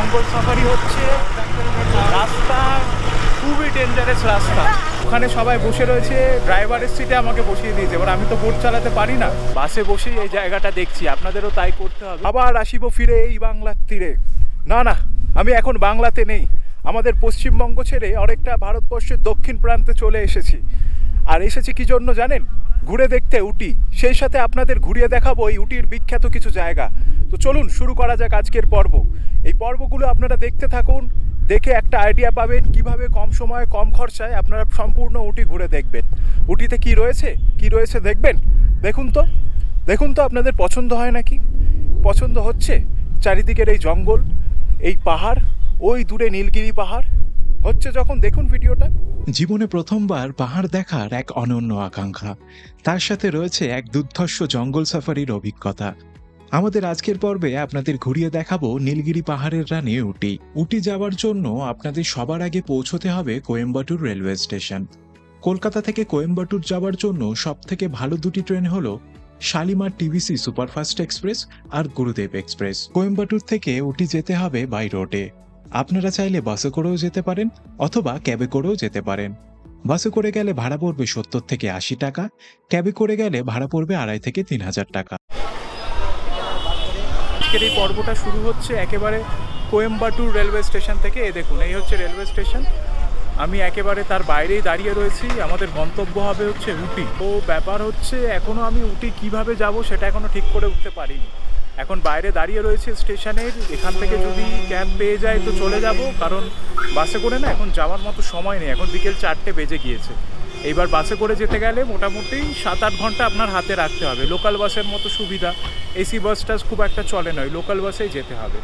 জঙ্গল সাফারি হচ্ছে। রাস্তা খুবই ডেঞ্জারাস রাস্তা, ওখানে সবাই বসে রয়েছে, ড্রাইভারের সিটে আমাকে বসিয়ে দিয়েছে। এবার আমি তো বোট চালাতে পারি না, বাসে বসেই এই জায়গাটা দেখছি। আপনাদেরও তাই করতে হবে। আবার আসিব ফিরে এই বাংলার তীরে। না না, আমি এখন বাংলাতে নেই, আমাদের পশ্চিমবঙ্গ ছেড়ে অনেকটা ভারতবর্ষের দক্ষিণ প্রান্তে চলে এসেছি। আর এসেছি কি জন্য জানেন? ঘুরে দেখতে উটি, সেই সাথে আপনাদের ঘুরিয়ে দেখাবো এই উটির বিখ্যাত কিছু জায়গা। তো চলুন শুরু করা যাক আজকের পর্ব। এই পর্বগুলো আপনারা দেখতে থাকুন, দেখে একটা আইডিয়া পাবেন কিভাবে কম সময়ে কম খরচায় আপনারা সম্পূর্ণ উটি ঘুরে দেখবেন। উটিতে কি রয়েছে দেখবেন। দেখুন তো আপনাদের পছন্দ হয় নাকি? পছন্দ হচ্ছে? চারিদিকের এই জঙ্গল, এই পাহাড়, ওই দূরে নীলগিরি পাহাড় হচ্ছে যখন, দেখুন ভিডিওটা। জীবনে প্রথমবার পাহাড় দেখার এক অনন্য আকাঙ্ক্ষা, তার সাথে রয়েছে এক দুর্ধর্ষ জঙ্গল সাফারির অভিজ্ঞতা। আমাদের আজকের পর্বে আপনাদের ঘুরিয়ে দেখাবো নীলগিরি পাহাড়ের রানী উটি। উটি যাওয়ার জন্য আপনাদের সবার আগে পৌঁছতে হবে কোয়েম্বাটুর রেলওয়ে স্টেশন। কলকাতা থেকে কোয়েম্বাটুর যাওয়ার জন্য সবথেকে ভালো দুটি ট্রেন হলো শালিমার টিভিসি সুপারফাস্ট এক্সপ্রেস আর গুরুদেব এক্সপ্রেস। কোয়েম্বাটুর থেকে উটি যেতে হবে বাই রোডে। আপনারা চাইলে বাসে করেও যেতে পারেন অথবা ক্যাবে করেও যেতে পারেন। বাসে করে গেলে ভাড়া পড়বে 70 থেকে 80 টাকা, ক্যাবে করে গেলে ভাড়া পড়বে 2,500 থেকে 3,000 টাকা। আজকের এই পর্বটা শুরু হচ্ছে একেবারে কোয়েম্বাটুর রেলওয়ে স্টেশন থেকে। দেখুন, এই হচ্ছে রেলওয়ে স্টেশন, আমি একেবারে তার বাইরেই দাঁড়িয়ে রয়েছি। আমাদের গন্তব্য হবে হচ্ছে উটি। তো ব্যাপার হচ্ছে এখনও আমি উটি কিভাবে যাব সেটা এখনও ঠিক করে উঠতে পারিনি। এখন বাইরে দাঁড়িয়ে রয়েছে স্টেশনের, এখান থেকে যদি ক্যাব পেয়ে যায় তো চলে যাব, কারণ বাসে করে না এখন যাওয়ার মতো সময় নেই। এখন বিকেল 4টে বেজে গিয়েছে। এইবার বাসে করে যেতে গেলে মোটামুটি 7-8 ঘন্টা আপনার হাতে রাখতে হবে। লোকাল বাসের মতো সুবিধা এসি বাসটা খুব একটা চলে নয়, লোকাল বাসেই যেতে হবে।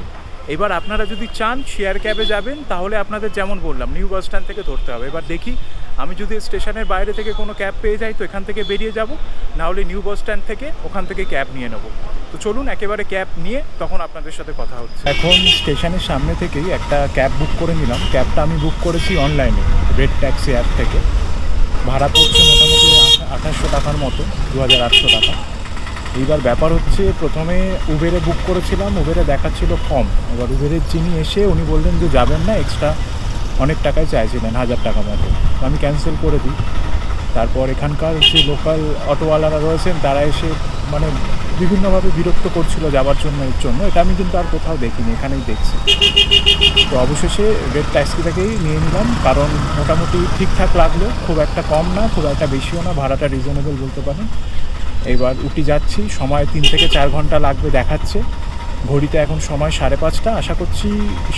এবার আপনারা যদি চান শেয়ার ক্যাবে যাবেন, তাহলে আপনাদের যেমন বললাম নিউ বাস স্ট্যান্ড থেকে ধরতে হবে। এবার দেখি আমি যদি স্টেশনের বাইরে থেকে কোনো ক্যাব পেয়ে যাই তো এখান থেকে বেরিয়ে যাব, নাহলে নিউ বাস স্ট্যান্ড থেকে ওখান থেকে ক্যাব নিয়ে নেব। তো চলুন একেবারে ক্যাব নিয়ে তখন আপনাদের সাথে কথা হচ্ছে। এখন স্টেশনের সামনে থেকেই একটা ক্যাব বুক করে নিলাম। ক্যাবটা আমি বুক করেছি অনলাইনে, রেড ট্যাক্সি অ্যাপ থেকে। ভাড়া পড়ছে মোটামুটি 2800 টাকার মতো, 2800 টাকা। এইবার ব্যাপার হচ্ছে প্রথমে উবেরে বুক করেছিলাম, উবেরে দেখাচ্ছিল কম। এবার উবেরের যিনি এসে উনি বললেন যে যাবেন না, এক্সট্রা অনেক টাকায় চাইছিলেন, 1000 টাকা মতো। আমি ক্যান্সেল করে দিই। তারপর এখানকার যে লোকাল অটোওয়ালারা রয়েছেন তারা এসে মানে বিভিন্নভাবে বিরক্ত করছিল যাওয়ার জন্য। এর জন্য এটা আমি কিন্তু আর কোথাও দেখিনি, এখানেই দেখছি। তো অবশেষে রেড ট্যাক্সি থেকেই নিয়ে নিলাম, কারণ মোটামুটি ঠিকঠাক লাগলো, খুব একটা কম না খুব একটা বেশিও না, ভাড়াটা রিজনেবল বলতে পারেন। এবার উটি যাচ্ছি, সময় 3 থেকে 4 ঘন্টা লাগবে দেখাচ্ছে। ঘড়িতে এখন সময় 5:30, আশা করছি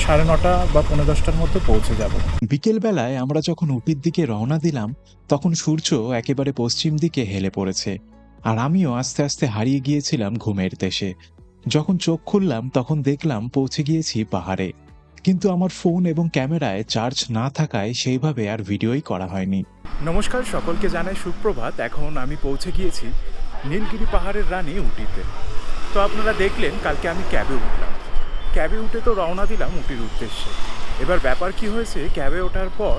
9:30 বা 10:15টার মধ্যে পৌঁছে যাব। বিকেলবেলায় আমরা যখন উটির দিকে রওনা দিলাম তখন সূর্য একেবারে পশ্চিম দিকে হেলে পড়েছে, আর আমিও আস্তে আস্তে হারিয়ে গিয়েছিলাম ঘুমের দেশে। যখন চোখ খুললাম তখন দেখলাম পৌঁছে গিয়েছি পাহাড়ে, কিন্তু আমার ফোন এবং ক্যামেরায় চার্জ না থাকায় সেইভাবে আর ভিডিওই করা হয়নি। নমস্কার, সকলকে জানাই সুপ্রভাত। এখন আমি পৌঁছে গিয়েছি নীলগিরি পাহাড়ের রানী উটিতে। তো আপনারা দেখলেন কালকে আমি ক্যাবে উঠলাম, ক্যাবে উঠে তো রওনা দিলাম উটির উদ্দেশ্যে। এবার ব্যাপার কি হয়েছে, ক্যাবে ওঠার পর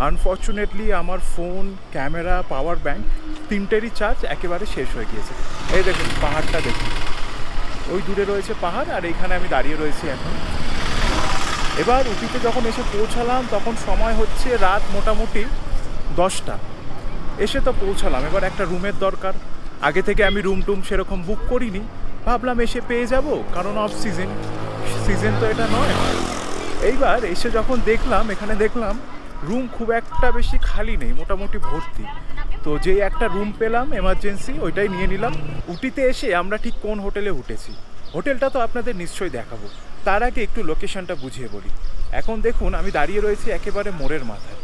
আনফর্চুনেটলি আমার ফোন, ক্যামেরা, পাওয়ার ব্যাঙ্ক তিনটেরই চার্জ একেবারে শেষ হয়ে গিয়েছে। এই দেখুন পাহাড়টা দেখুন, ওই দূরে রয়েছে পাহাড়, আর এইখানে আমি দাঁড়িয়ে রয়েছি এখন। এবার উটিতে যখন এসে পৌঁছালাম তখন সময় হচ্ছে রাত মোটামুটি 10টা। এসে তো পৌঁছালাম, এবার একটা রুমের দরকার। আগে থেকে আমি রুম টুম সেরকম বুক করিনি, ভাবলাম এসে পেয়ে যাব, কারণ অফ সিজন তো এটা নয়। এইবার এসে যখন দেখলাম, এখানে দেখলাম রুম খুব একটা বেশি খালি নেই, মোটামুটি ভর্তি। তো যেই একটা রুম পেলাম এমার্জেন্সি, ওইটাই নিয়ে নিলাম। উটিতে এসে আমরা ঠিক কোন হোটেলে উঠেছি, হোটেলটা তো আপনাদের নিশ্চয়ই দেখাবো। তার আগে একটু লোকেশনটা বুঝিয়ে বলি। এখন দেখুন আমি দাঁড়িয়ে রয়েছি একেবারে মোড়ের মাথায়।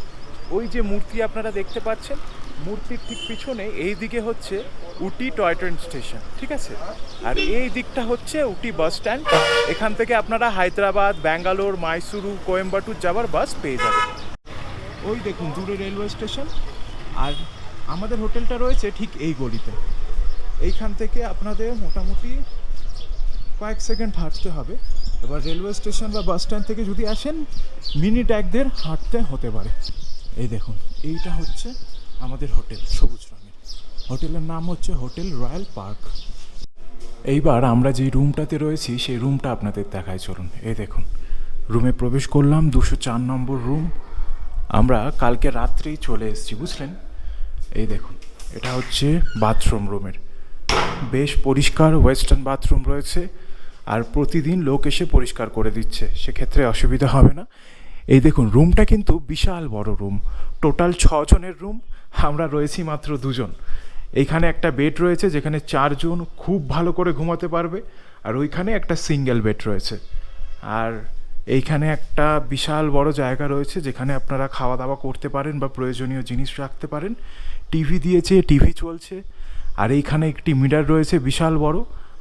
ওই যে মূর্তি আপনারা দেখতে পাচ্ছেন, মূর্তির ঠিক পিছনে এই দিকে হচ্ছে উটি টয় ট্রেন স্টেশন, ঠিক আছে? আর এই দিকটা হচ্ছে উটি বাস স্ট্যান্ড। এখান থেকে আপনারা হায়দ্রাবাদ, ব্যাঙ্গালোর, মাইসুরু, কোয়েম্বাটুর যাওয়ার বাস পেয়ে যাবেন। ওই দেখুন দূরে রেলওয়ে স্টেশন, আর আমাদের হোটেলটা রয়েছে ঠিক এই গলিতে। এইখান থেকে আপনাদের মোটামুটি কয়েক সেকেন্ড হাঁটতে হবে। এবার রেলওয়ে স্টেশন বা বাস স্ট্যান্ড থেকে যদি আসেন মিনিট 1-1.5 হাঁটতে হতে পারে। এই দেখুন এইটা হচ্ছে আমাদের হোটেল, সবুজ রঙের। হোটেলের নাম হচ্ছে হোটেল রয়্যাল পার্ক। এইবার আমরা যেই রুমটাতে রয়েছি সেই রুমটা আপনাদের দেখায়, চলুন। এই দেখুন রুমে প্রবেশ করলাম, 204 নম্বর রুম। আমরা কালকে রাত্রেই চলে এসেছি, বুঝলেন। এই দেখুন, এটা হচ্ছে বাথরুম রুমের, বেশ পরিষ্কার ওয়েস্টার্ন বাথরুম রয়েছে, আর প্রতিদিন লোক এসে পরিষ্কার করে দিচ্ছে, সেক্ষেত্রে অসুবিধা হবে না। এই দেখুন, রুমটা কিন্তু বিশাল বড় রুম, টোটাল 6 জনের রুম, আমরা রয়েছি মাত্র 2 জন। এইখানে একটা বেড রয়েছে যেখানে 4 জন খুব ভালো করে ঘুমাতে পারবে, আর ওইখানে একটা সিঙ্গেল বেড রয়েছে। আর এইখানে একটা বিশাল বড় জায়গা রয়েছে যেখানে আপনারা খাওয়া দাওয়া করতে পারেন বা প্রয়োজনীয় জিনিস রাখতে পারেন। টিভি দিয়েছে, টিভি চলছে, আর এইখানে একটি মিটার রয়েছে বিশাল বড়,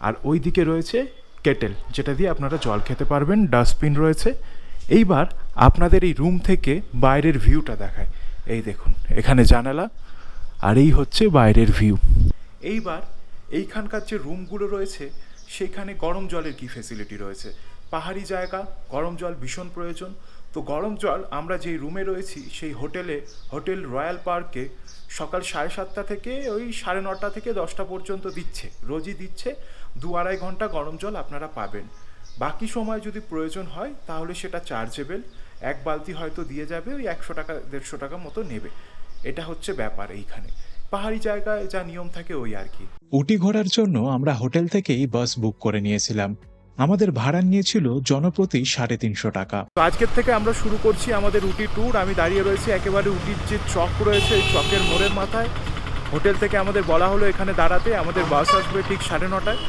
আর ওই দিকে রয়েছে কেটেল যেটা দিয়ে আপনারা জল খেতে পারবেন, ডাস্টবিন রয়েছে। এইবার আপনাদের এই রুম থেকে বাইরের ভিউটা দেখায়। এই দেখুন, এখানে জানালা, আর এই হচ্ছে বাইরের ভিউ। এইবার এইখানকার যে রুমগুলো রয়েছে সেখানে গরম জলের কি ফেসিলিটি রয়েছে। পাহাড়ি জায়গা, গরম জল ভীষণ প্রয়োজন। তো গরম জল আমরা যেই রুমে রয়েছি সেই হোটেল রয়্যাল পার্কে সকাল 7:30 থেকে ওই 9:30 থেকে 10টা পর্যন্ত দিচ্ছে, রোজই দিচ্ছে। 2-2.5 ঘন্টা গরম জল আপনারা পাবেন। বাকি সময় যদি প্রয়োজন হয় তাহলে সেটা চার্জেবল, 1 বালতি হয়তো দিয়ে যাবে, ওই 100 টাকা 150 টাকা মতো নেবে। এটা হচ্ছে ব্যাপার এইখানে। পাহাড়ি জায়গায় যা নিয়ম থাকে ওই আর কি। উটি ঘোরার জন্য আমরা হোটেল থেকেই বাস বুক করে নিয়েছিলাম। আমাদের ভাড়া নিয়েছিল জনপ্রতি 350 টাকা। তো আজকের থেকে আমরা শুরু করছি আমাদের উটি ট্যুর। আমি দাঁড়িয়ে রয়েছি একেবারে উটির যে চক রয়েছে, এই চকের মোড়ের মাথায়। হোটেল থেকে আমাদের বলা হলো এখানে দাঁড়াতে, আমাদের বাস আসবে ঠিক 9:30।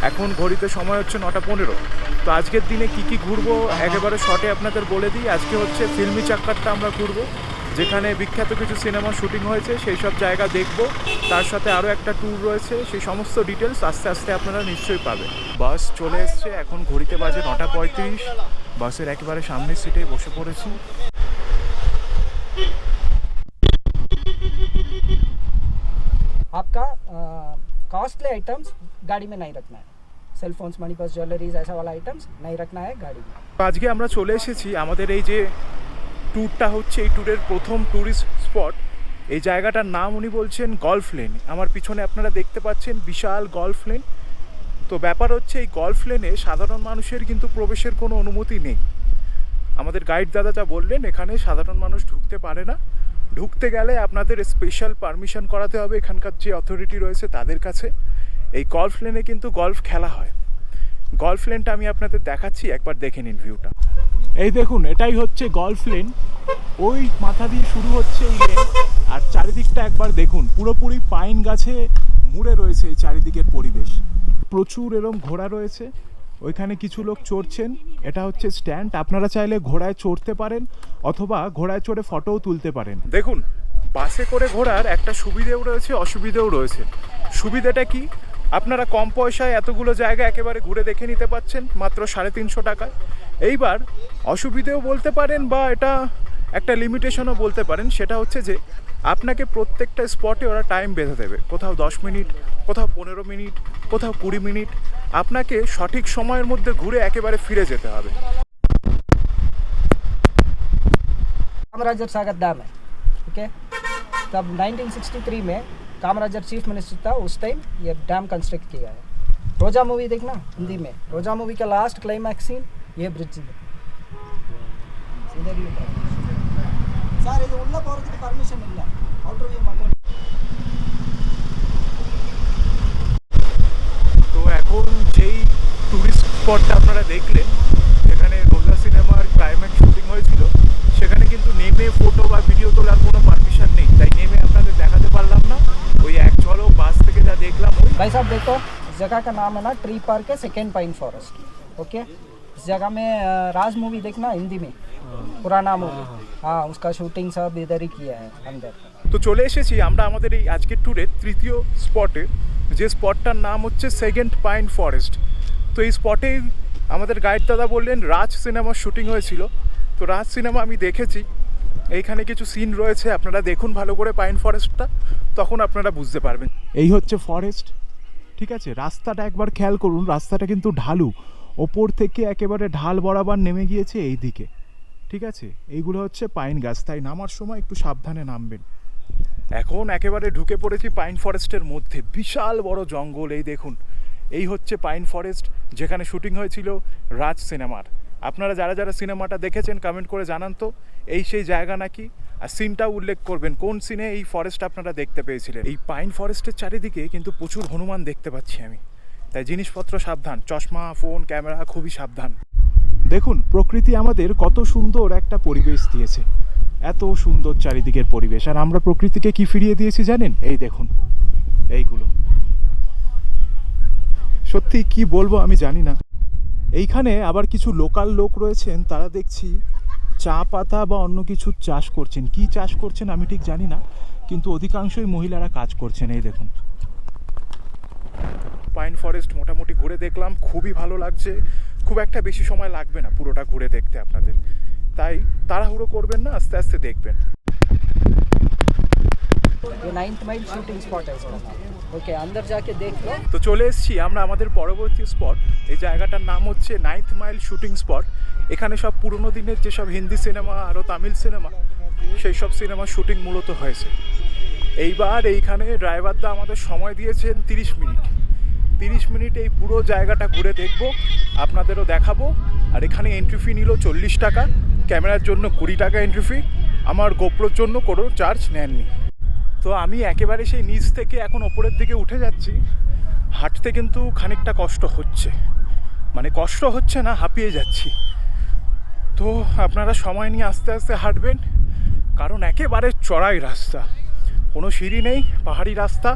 এখন ঘড়িতে সময় হচ্ছে 9:15। তো আজকের দিনে কি ঘুরবো একেবারে শর্টে আপনাদের বলে দিই। আজকে হচ্ছে ফিল্মি চাক্কারটা আমরা ঘুরবো, যেখানে বিখ্যাত কিছু সিনেমা শুটিং হয়েছে সেই সব জায়গা দেখব। তার সাথে আরও একটা ট্যুর রয়েছে, সেই সমস্ত ডিটেলস আস্তে আস্তে আপনারা নিশ্চয়ই পাবেন। বাস চলে এসছে, এখন ঘড়িতে বাজে 9:35। বাসের একেবারে সামনের সিটে বসে পড়েছি। आपका कॉस्टली आइटम्स गाड़ी में नहीं रखना है। Cell phones, money purse, jewelleries ऐसा वाला आइटम्स नहीं रखना है गाड़ी में। আজকে আমরা চলে এসেছি আমাদের এই যে ট্যুরটা হচ্ছে, এই ট্যুরের প্রথম ট্যুরিস্ট স্পট। এই জায়গাটার নাম উনি বলছেন গলফ লেন। আমার পিছনে আপনারা দেখতে পাচ্ছেন বিশাল গলফ লেন। তো ব্যাপার হচ্ছে এই গলফ লেনে সাধারণ মানুষের কিন্তু প্রবেশের কোনো অনুমতি নেই। আমাদের গাইড দাদা যা বললেন, এখানে সাধারণ মানুষ ঢুকতে পারে না। ঢুকতে গেলে আপনাদের স্পেশাল পারমিশন করাতে হবে এখানকার যে অথরিটি রয়েছে তাদের কাছে। এই গলফ লেনে কিন্তু গলফ খেলা হয়। গলফ লেনটা আমি আপনাদের দেখাচ্ছি, একবার দেখে নিন ভিউটা। এই দেখুন, এটাই হচ্ছে গলফ লেন। ওই মাথা দিয়ে শুরু হচ্ছে এই লেন, আর চারিদিকটা একবার দেখুন, পুরোপুরি পাইন গাছে মুড়ে রয়েছে এই চারিদিকের পরিবেশ। প্রচুর এরম ঘোড়া রয়েছে, ওইখানে কিছু লোক চড়ছেন। এটা হচ্ছে স্ট্যান্ড, আপনারা চাইলে ঘোড়ায় চড়তে পারেন অথবা ঘোড়ায় চড়ে ফটোও তুলতে পারেন। দেখুন, বাসে করে ঘোরার একটা সুবিধেও রয়েছে, অসুবিধেও রয়েছে। সুবিধাটা কি? আপনারা কম পয়সায় এতগুলো জায়গা একেবারে ঘুরে দেখে নিতে পাচ্ছেন মাত্র 350 টাকায়। এইবার অসুবিধেও বলতে পারেন বা এটা একটা লিমিটেশনও বলতে পারেন, সেটা হচ্ছে যে আপনাকে প্রত্যেকটা স্পটে ওরা টাইম বেঁধে দেবে। কোথাও 10 মিনিট, কোথাও 15 মিনিট, কোথাও 20 মিনিট। আপনাকে সঠিক সময়ের মধ্যে ঘুরে একেবারে ফিরে যেতে হবে। कामराजर सागर डैम है, ओके। तब 1963 में कामराजर चीफ मिनिस्टर था, उस टाइम ये डैम कंस्ट्रक्ट किया है। रोजा मूवी देखना हिंदी में, रोजा मूवी का लास्ट क्लाइमैक्स सीन ये ब्रिज में सर ಇದು ಉள்ள போறதுக்கு ಪರ್ಮಿಷನ್ ಇಲ್ಲ ಔಟರ್ ವ್ಯೂ ಮಾತ್ರ। তো এখন যেই টুরিস্ট স্পটটা আপনারা দেখলেন, যেখানে রোজা সিনেমার ক্লাইম্যাক্স শুটিং হয়েছিল, সেখানে কিন্তু নেমে ফটো বা ভিডিও তোলার কোনো পারমিশন নেই, তাই নেমে আপনাদের দেখাতে পারলাম না। ওই এক ঝলক বাস থেকে যা দেখলাম ওই। भाई साहब देखो, इस जगह का नाम है ना ट्री पार्क है, सेकेंड पाइन फॉरेस्ट, ओके। इस जगह में राज मूवी देखना हिंदी में, पुराना मूवी, हाँ, उसका शूटिंग सब इधर ही किया है अंदर। তো চলে এসেছি আমরা আমাদের এই আজকের ট্যুরের তৃতীয় স্পটে, যে স্পটটার নাম হচ্ছে সেকেন্ড পাইন ফরেস্ট। তো এই স্পটেই আমাদের গাইড দাদা বললেন রাজ সিনেমার শুটিং হয়েছিল। তো রাজ সিনেমা আমি দেখেছি, এইখানে কিছু সিন রয়েছে, আপনারা দেখুন ভালো করে পাইন ফরেস্টটা, তখন আপনারা বুঝতে পারবেন। এই হচ্ছে ফরেস্ট, ঠিক আছে। রাস্তাটা একবার খেয়াল করুন, রাস্তাটা কিন্তু ঢালু, ওপর থেকে একেবারে ঢাল বরাবর নেমে গিয়েছে এই দিকে, ঠিক আছে। এইগুলো হচ্ছে পাইন গাছ, তাই নামার সময় একটু সাবধানে নামবেন। এখন একেবারে ঢুকে পড়েছি পাইন ফরেস্টের মধ্যে, বিশাল বড় জঙ্গল। এই দেখুন, এই হচ্ছে পাইন ফরেস্ট, যেখানে শুটিং হয়েছিল রাজ সিনেমার। আপনারা যারা যারা সিনেমাটা দেখেছেন কমেন্ট করে জানান তো এই সেই জায়গা নাকি, আর সিনটাও উল্লেখ করবেন কোন সিনে এই ফরেস্ট আপনারা দেখতে পেয়েছিলেন। এই পাইন ফরেস্টের চারিদিকে কিন্তু প্রচুর হনুমান দেখতে পাচ্ছি আমি, তাই জিনিসপত্র সাবধান, চশমা, ফোন, ক্যামেরা খুবই সাবধান। দেখুন প্রকৃতি আমাদের কত সুন্দর একটা পরিবেশ দিয়েছে, এত সুন্দর চারিদিকের পরিবেশ, আর আমরা প্রকৃতিকে কি ফিরিয়ে দিয়েছি জানেন? এই দেখুন এইগুলো, সত্যি কি বলবো আমি জানি না। এইখানে আবার কিছু লোকাল লোক রয়েছেন, তারা দেখছি চা পাতা বা অন্য কিছু চাষ করছেন। কি চাষ করছেন আমি ঠিক জানি না, কিন্তু অধিকাংশই মহিলারা কাজ করছেন। এই দেখুন পাইন ফরেস্ট মোটামুটি ঘুরে দেখলাম, খুবই ভালো লাগছে। খুব একটা বেশি সময় লাগবে না পুরোটা ঘুরে দেখতে আপনাদের, তাই তাড়াহুড়ো করবেন না, আস্তে আস্তে দেখবেন। ये 9th माइल शूटिंग स्पॉट है इसका नाम। ओके अंदर जाके देख लो। তো চলে এসেছি আমরা আমাদের পরবর্তী স্পট। এই জায়গাটার নাম হচ্ছে 9th মাইল শুটিং স্পট। এখানে সব পুরনো দিনের যেসব হিন্দি সিনেমা আরও তামিল সিনেমা, সেই সব সিনেমার শুটিং মূলত হয়েছে। এইবার এইখানে ড্রাইভারদা আমাদের সময় দিয়েছেন 30 মিনিট। 30 মিনিট এই পুরো জায়গাটা ঘুরে দেখব, আপনাদেরও দেখাবো। আর এখানে এন্ট্রি ফি নিল 40 টাকা, ক্যামেরার জন্য 20 টাকা এন্ট্রি ফি, আমার গোপ্রোর জন্য কোনো চার্জ নেননি। তো আমি একেবারে সেই নিচ থেকে এখন ওপরের দিকে উঠে যাচ্ছি। হাঁটতে কিন্তু খানিকটা কষ্ট হচ্ছে, মানে কষ্ট হচ্ছে না, হাঁপিয়ে যাচ্ছি। তো আপনারা সময় নিয়ে আস্তে আস্তে হাঁটবেন, কারণ একেবারে চড়াই রাস্তা, কোনো সিঁড়ি নেই, পাহাড়ি রাস্তা।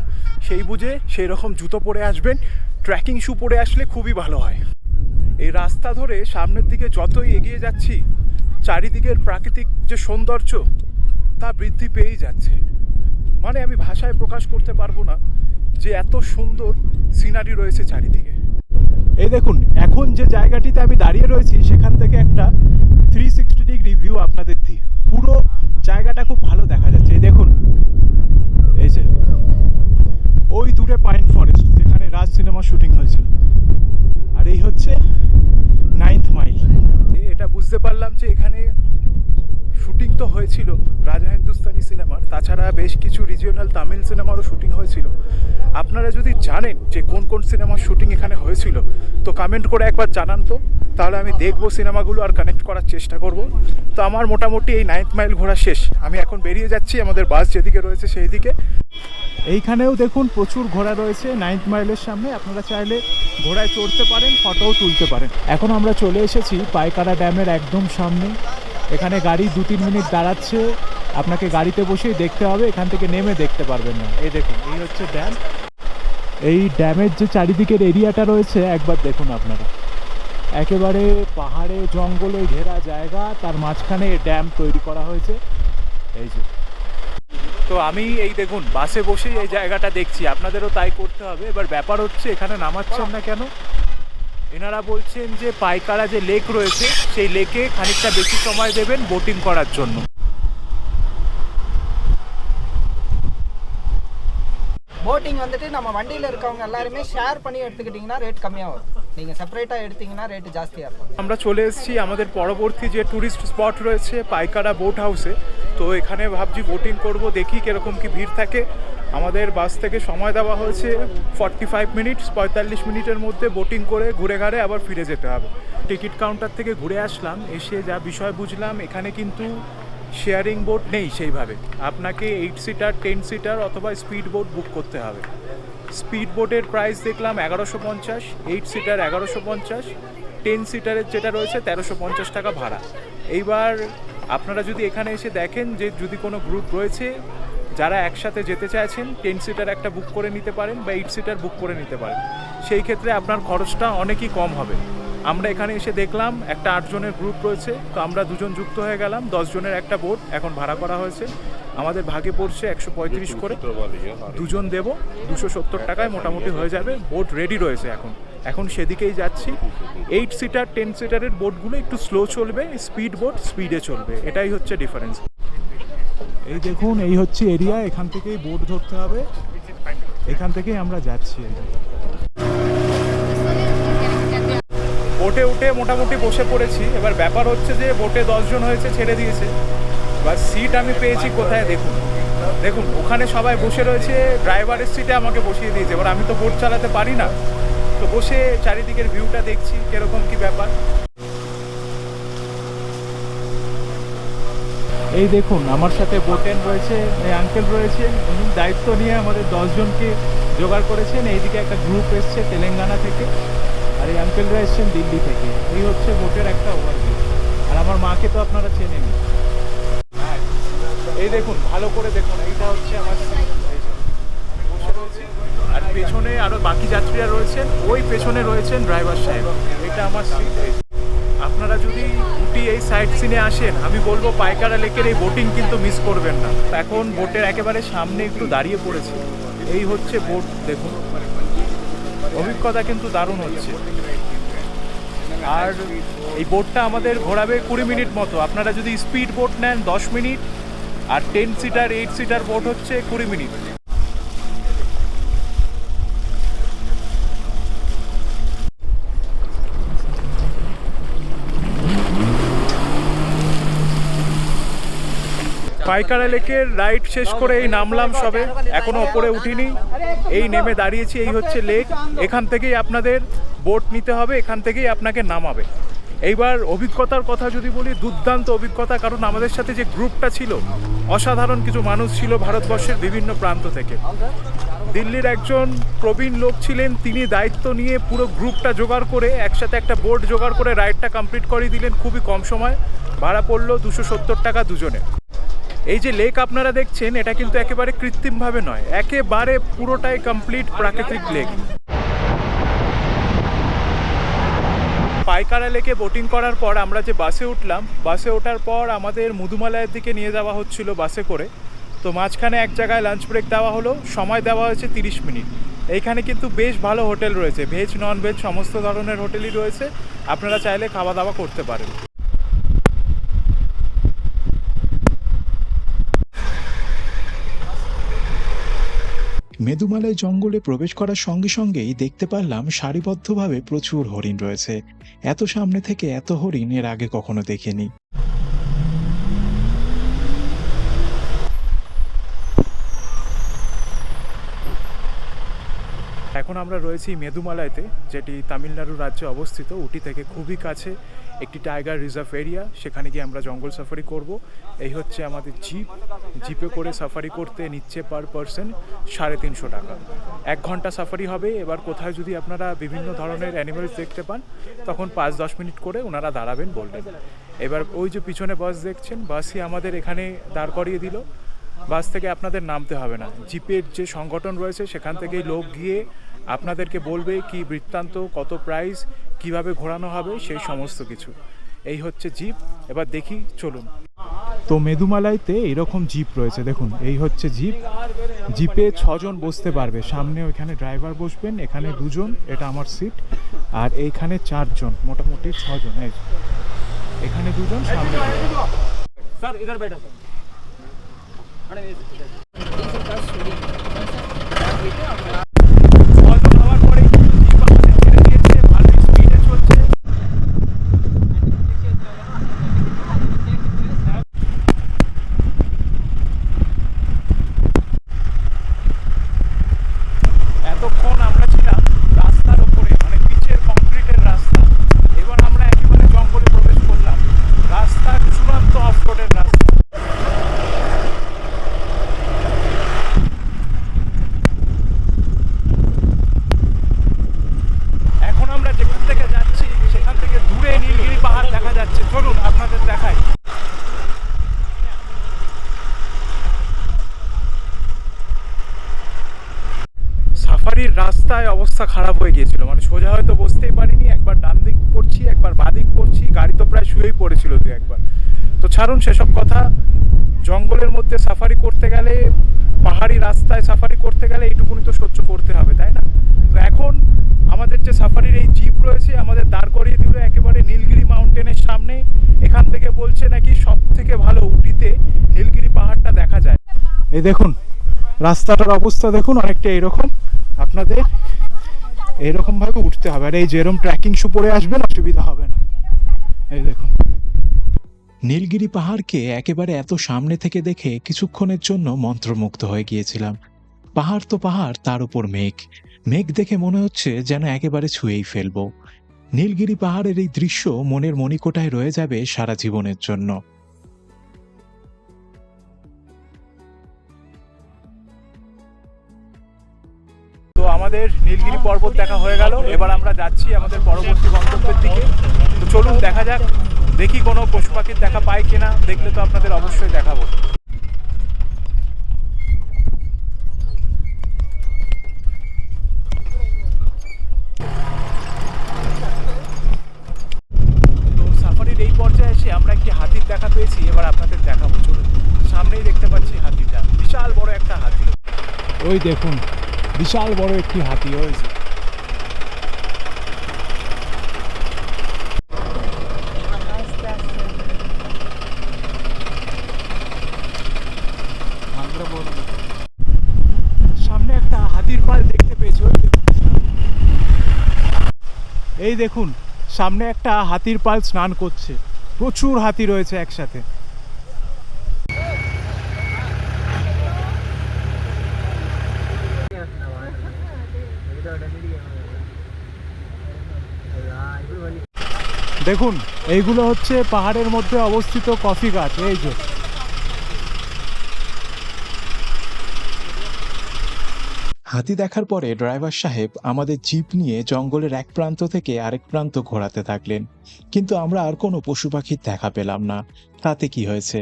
সেই বুঝে সেই রকম জুতো পরে আসবেন, ট্রেকিং শু পরে আসলে খুবই ভালো হয়। এই রাস্তা ধরে সামনের দিকে যতই এগিয়ে যাচ্ছি, চারিদিকের প্রাকৃতিক যে সৌন্দর্য তা বৃদ্ধি পেয়েই যাচ্ছে। মানে আমি ভাষায় প্রকাশ করতে পারবো না যে এত সুন্দর সিনারি রয়েছে চারিদিকে। এই দেখুন এখন যে জায়গাটিতে আমি দাঁড়িয়ে রয়েছি, সেখান থেকে একটা 360 ডিগ্রি ভিউ আপনাদের দিই। পুরো জায়গাটা খুব ভালো দেখা যাচ্ছে। এই দেখুন, এই যে ওই দূরে পাইন ফরেস্ট, যেখানে রাজ সিনেমা শুটিং হয়েছিল। আর এই হচ্ছে 9th মাইল। এটা বুঝতে পারলাম যে এখানে শুটিং তো হয়েছিল রাজা হিন্দুস্তানি সিনেমার, তাছাড়া বেশ কিছু রিজিওনাল তামিল সিনেমারও শুটিং হয়েছিল। আপনারা যদি জানেন যে কোন কোন সিনেমার শুটিং এখানে হয়েছিল, তো কমেন্ট করে একবার জানান তো, তাহলে আমি দেখবো সিনেমাগুলো আর কানেক্ট করার চেষ্টা করব। তো আমার মোটামুটি এই 9th মাইল ঘোরা শেষ, আমি এখন বেরিয়ে যাচ্ছি আমাদের বাস যেদিকে রয়েছে সেই দিকে। এইখানেও দেখুন প্রচুর ঘোড়া রয়েছে 9th মাইলের সামনে, আপনারা চাইলে ঘোড়ায় চড়তে পারেন, ফটোও তুলতে পারেন। এখন আমরা চলে এসেছি পাইকারা ড্যামের একদম সামনে। এখানে গাড়ি 2-3 মিনিট দাঁড়াচ্ছে, আপনাকে গাড়িতে বসেই দেখতে হবে, এখান থেকে নেমে দেখতে পারবেন না। এই দেখুন এই হচ্ছে ড্যাম। এই ড্যামের যে চারিদিকের এরিয়াটা রয়েছে একবার দেখুন আপনারা, একেবারে পাহাড়ে জঙ্গলে ঘেরা জায়গা, তার মাঝখানে ড্যাম তৈরি করা হয়েছে। এই যে, তো আমি এই দেখুন বাসে বসেই এই জায়গাটা দেখছি, আপনাদেরও তাই করতে হবে। এবার ব্যাপার হচ্ছে এখানে নামাচ্ছেন না কেন? এনারা বলছেন যে পাইকারা যে লেক রয়েছে সেই লেকে খানিকটা বেশি সময় দেবেন বোটিং করার জন্য। போட்டிங் வந்துட்டு நம்ம வண்டியில் இருக்கவங்க எல்லாருமே ஷேர் பண்ணி எடுத்துக்கிட்டிங்கன்னா ரேட் கம்மியாக வரும். நீங்கள் செப்பரேட்டாக எடுத்தீங்கன்னா ரேட் ஜாஸ்தியாக இருக்கும். আমরা চলে এসেছি আমাদের পরবর্তী যে ট্যুরিস্ট স্পট রয়েছে পাইকারা বোট হাউসে। তো এখানে ভাবছি বোটিং করব, দেখি কীরকম কি ভিড় থাকে। আমাদের বাস থেকে সময় দেওয়া হয়েছে 45 মিনিট, 45 মিনিটের মধ্যে বোটিং করে ঘুরে ঘাড়ে আবার ফিরে যেতে হবে। টিকিট কাউন্টার থেকে ঘুরে আসলাম, এসে যা বিষয় বুঝলাম এখানে কিন্তু শেয়ারিং বোট নেই সেইভাবে। আপনাকে 8 সিটার, 10 সিটার অথবা স্পিড বোট বুক করতে হবে। স্পিড বোটের প্রাইস দেখলাম 1150, 8 সিটার 1150, 10 সিটারের যেটা রয়েছে 1350 টাকা ভাড়া। এইবার আপনারা যদি এখানে এসে দেখেন যে যদি কোনো গ্রুপ রয়েছে যারা একসাথে যেতে চাইছেন, 10 সিটার একটা বুক করে নিতে পারেন বা 8 সিটার বুক করে নিতে পারেন। সেই ক্ষেত্রে আপনার খরচটা অনেকই কম হবে। আমরা এখানে এসে দেখলাম একটা 8 জনের গ্রুপ রয়েছে, তো আমরা 2 জন যুক্ত হয়ে গেলাম। 10 জনের একটা বোট এখন ভাড়া করা হয়েছে, আমাদের ভাগে পড়ছে 135 করে। 2 জন দেব 270 টাকায় মোটামুটি হয়ে যাবে। বোট রেডি রয়েছে এখন সেদিকেই যাচ্ছি। 8 সিটার 10 সিটারের বোটগুলো একটু স্লো চলবে, স্পিড বোট স্পিডে চলবে, এটাই হচ্ছে ডিফারেন্স। এই দেখুন এই হচ্ছে এরিয়া, এখান থেকেই বোট ধরতে হবে, এখান থেকেই আমরা যাচ্ছি। বোটে উঠে মোটামুটি বসে পড়েছি। এবার ব্যাপার হচ্ছে যে বোটে 10 জন হয়েছে, ছেড়ে দিয়েছে। এবার সিট আমি পেয়েছি কোথায় দেখুন ওখানে সবাই বসে রয়েছে, ড্রাইভারের সিটে আমাকে বসিয়ে দিয়েছে। এবার আমি তো বোট চালাতে পারি না, তো বসে চারিদিকের ভিউটা দেখছি কিরকম কি ব্যাপার। এই দেখুন আমার সাথে বোটেন রয়েছে, এই আঙ্কেল রয়েছে, উনি দায়িত্ব নিয়ে আমাদের 10 জনকে জোগাড় করেছেন। এইদিকে একটা গ্রুপ এসছে তেলেঙ্গানা থেকে, আর এই আঙ্কেলরা এসছেন দিল্লি থেকে। এই হচ্ছে বোটের একটা ওভারভিউ। আর আমার মাকে তো আপনারা চেনেন। এই দেখুন, ভালো করে দেখুন, এইটা হচ্ছে আমার সিট। আমি বসে রয়েছি, আর পেছনে আরো বাকি যাত্রীরা রয়েছেন, ওই পেছনে রয়েছেন ড্রাইভার সাহেব। এটা আমার সিট। আপনারা যদি উটি এই সাইড সিনে আসেন, আমি বলবো পাইকারা লেকের এই বোটিং কিন্তু মিস করবেন না। এখন বোটের একেবারে সামনে একটু দাঁড়িয়ে পড়েছি। এই হচ্ছে বোট, দেখুন অভিজ্ঞতা কিন্তু দারুণ হচ্ছে। আর এই বোটটা আমাদের ঘোরাবে 20 মিনিট মতো। আপনারা যদি স্পিড বোট নেন 10 মিনিট, আর 10 সিটার 8 সিটার বোট হচ্ছে 20 মিনিট। পাইকারা লেকের রাইড শেষ করে এই নামলাম সবে, এখনো ওপরে উঠিনি। এই নেমে দাঁড়িয়েছি, এই হচ্ছে লেক। এখান থেকেই আপনাদের বোট নিতে হবে, এখান থেকেই আপনাকে নামাবে। এইবার অভিজ্ঞতার কথা যদি বলি, দুর্দান্ত অভিজ্ঞতা, কারণ আমাদের সাথে যে গ্রুপটা ছিল, অসাধারণ কিছু মানুষ ছিল ভারতবর্ষের বিভিন্ন প্রান্ত থেকে। দিল্লির একজন প্রবীণ লোক ছিলেন, তিনি দায়িত্ব নিয়ে পুরো গ্রুপটা জোগাড় করে একসাথে একটা বোট জোগাড় করে রাইডটা কমপ্লিট করিয়ে দিলেন খুবই কম সময়। ভাড়া পড়লো 270 টাকা দুজনে। এই যে লেক আপনারা দেখছেন, এটা কিন্তু একেবারে কৃত্রিমভাবে নয়, একেবারে পুরোটাই কমপ্লিট প্রাকৃতিক লেক। পাইকারা লেকে বোটিং করার পর আমরা যে বাসে উঠলাম, বাসে ওঠার পর আমাদের মুদুমালাইয়ের দিকে নিয়ে যাওয়া হচ্ছিল বাসে করে। তো মাঝখানে এক জায়গায় লাঞ্চ ব্রেক দেওয়া হলো, সময় দেওয়া হয়েছে 30 মিনিট। এইখানে কিন্তু বেশ ভালো হোটেল রয়েছে, ভেজ নন ভেজ সমস্ত ধরনের হোটেলই রয়েছে, আপনারা চাইলে খাওয়া দাওয়া করতে পারেন। মেদুমালাই জঙ্গলে প্রবেশ করার সঙ্গে সঙ্গেই দেখতে পারলাম সারিবদ্ধভাবে প্রচুর হরিণ রয়েছে। এত সামনে থেকে এত হরিণ এর আগে কখনো দেখিনি। এখন আমরা রয়েছি মেদুমালাইতে, যেটি তামিলনাড়ু রাজ্যে অবস্থিত। উটি থেকে খুবই কাছে একটি টাইগার রিজার্ভ এরিয়া, সেখানে গিয়ে আমরা জঙ্গল সাফারি করব। এই হচ্ছে আমাদের জিপ। জিপে করে সাফারি করতে নিচ্ছে পার পারসন 350 টাকা। 1 ঘন্টা সাফারি হবে। এবার কোথায় যদি আপনারা বিভিন্ন ধরনের অ্যানিমেলস দেখতে পান, তখন 5-10 মিনিট করে ওনারা দাঁড়াবেন বলবেন। এবার ওই যে পিছনে বাস দেখছেন, বাসই আমাদের এখানে দাঁড় করিয়ে দিল। বাস থেকে আপনাদের নামতে হবে না, জিপের যে সংগঠন রয়েছে সেখান থেকেই লোক গিয়ে আপনাদেরকে বলবে কি বৃত্তান্ত, কত প্রাইস, কিভাবে ঘোরানো হবে, সেই সমস্ত কিছু। এই হচ্ছে জিপ। এবার দেখি, চলুন। তো মেদুমালাইতে এরকম জিপ রয়েছে, দেখুন এই হচ্ছে জিপ। জিপে 6 জন বসতে পারবে। সামনে ওইখানে ড্রাইভার বসবেন, এখানে 2 জন, এটা আমার সিট, আর এইখানে 4 জন, মোটামুটি 6 জন। এই এখানে 2 জন, সামনে 2 জন। सर इधर बैठा सर ছজন হওয়ার পরে কিন্তু জিপ আমাদের ছেড়ে দিয়েছে, ভালো স্পিডে চলছে। এতক্ষণ আমরা ছিলাম রাস্তার উপরে, মানে পিচের কংক্রিটের রাস্তা। এবার আমরা একেবারে জঙ্গলে প্রবেশ করলাম, রাস্তার চূড়ান্ত অফ রোডের রাস্তা। এখন আমরা যেখান থেকে যাচ্ছি সেখান থেকে দূরে নীলগিরি পাহাড় দেখা যাচ্ছে। চলুন আপনাদের দেখাই। সাফারির রাস্তায় অবস্থা খারাপ হয়ে গিয়েছিল, মানে সোজা হয়তো বসতেই পারিনি। একবার ডান দিক করছি, একবার বাঁ দিক করছি, গাড়ি তো প্রায় শুয়েই পড়েছিল 2-1 বার। তো ছাড়ুন সেসব কথা। জঙ্গলের মধ্যে সাফারি করতে গেলে, পাহাড়ি রাস্তায় সাফারি করতে গেলে এইটুকুনি তো সহ্য করতে হবে, তাই না? তো এখন আমাদের যে সাফারির এই জিপ রয়েছে, আমাদের দাঁড় করিয়ে দিল একেবারে নীলগিরি মাউন্টেনের সামনে। এখান থেকে বলছে নাকি সব থেকে ভালো উটিতে নীলগিরি পাহাড়টা দেখা যায়। এই দেখুন রাস্তাটার অবস্থা, দেখুন অনেকটা এরকম। আপনাদের এরকম ভাবে উঠতে হবে, আর এই যেরকম ট্রেকিং শু পরে আসবেন অসুবিধা হবে না। এই দেখুন নীলগিরি পাহাড়কে একেবারে এত সামনে থেকে দেখে কিছুক্ষণের জন্য মন্ত্রমুগ্ধ হয়ে গিয়েছিলাম। পাহাড় তো পাহাড়, তার উপর মেঘ। মেঘ দেখে মনে হচ্ছে যেন একেবারে ছুঁয়েই ফেলবো। নীলগিরি পাহাড়ের এই দৃশ্য মনের মণিকোঠায় রয়ে যাবে সারা জীবনের জন্য। আমাদের নীলগিরি পর্বত দেখা হয়ে গেল, এবার আমরা যাচ্ছি আমাদের পরবর্তী গন্তব্যের দিকে। তো চলুন দেখা যাক, দেখি কোনো পশু পাখির দেখা পাই কিনা, দেখলে তো আপনাদের অবশ্যই দেখাবো। তো সাফারির এই পর্যায়ে এসে আমরা একটি হাতির দেখা পেয়েছি, এবার আপনাদের দেখাবো। চলুন, সামনেই দেখতে পাচ্ছি হাতিটা, বিশাল বড় একটা হাতি। ওই দেখুন, বিশাল বড় একটি হাতি হয়েছে। সামনে একটা হাতির পাল দেখতে পেয়েছি, ওই দেখুন। এই দেখুন, সামনে একটা হাতির পাল স্নান করছে, প্রচুর হাতি রয়েছে একসাথে। দেখুন, এইগুলো হচ্ছে পাহাড়ের মধ্যে অবস্থিত কফি গাছ। এই যে হাতি দেখার পরে ড্রাইভার সাহেব আমাদের জিপ নিয়ে জঙ্গলের এক প্রান্ত থেকে আরেক প্রান্ত ঘোরাতে থাকলেন, কিন্তু আমরা আর কোনো পশু পাখির দেখা পেলাম না। তাতে কি হয়েছে,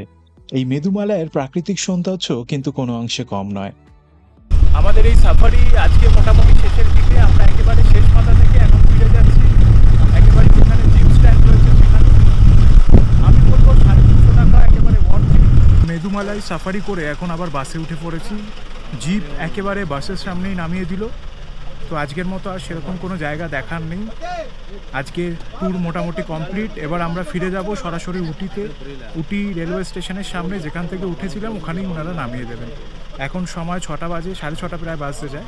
এই মেদুমালায়ের প্রাকৃতিক সৌন্দর্য কিন্তু কোনো অংশে কম নয়। আমাদের এই সাফারি আজকে মোটামুটি শেষের দিকে, আমরা একেবারে শেষ মাথা থেকে এখন ফিরে যাচ্ছি একেবারে যেখানে জিপ স্ট্যান্ড রয়েছে সেখানে। আমি বলবো 350 টাকা একেবারে ওয়ার্থ। মেদুমালাই সাফারি করে এখন আবার বাসে উঠে পড়েছি। জিপ একেবারে বাসের সামনেই নামিয়ে দিল। তো আজকের মতো আর সেরকম কোনো জায়গা দেখার নেই, আজকে ট্যুর মোটামুটি কমপ্লিট। এবার আমরা ফিরে যাব সরাসরি উটিতে। উটি রেলওয়ে স্টেশনের সামনে যেখান থেকে উঠেছিলাম ওখানেই ওনারা নামিয়ে দেবেন। এখন সময় 6টা বাজে, 6:30 প্রায় বাজতে যায়।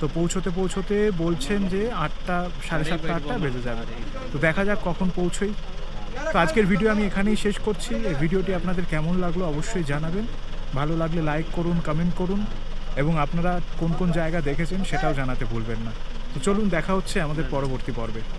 তো পৌঁছতে পৌঁছতে বলছেন যে 8টা, 7:30, 8টা বেজে যাবে। তো দেখা যাক কখন পৌঁছোই। তো আজকের ভিডিও আমি এখানেই শেষ করছি। এই ভিডিওটি আপনাদের কেমন লাগলো অবশ্যই জানাবেন। ভালো লাগলে লাইক করুন, কমেন্ট করুন, এবং আপনারা কোন কোন জায়গা দেখেছেন সেটাও জানাতে ভুলবেন না। তো চলুন, দেখা হচ্ছে আমাদের পরবর্তী পর্বে।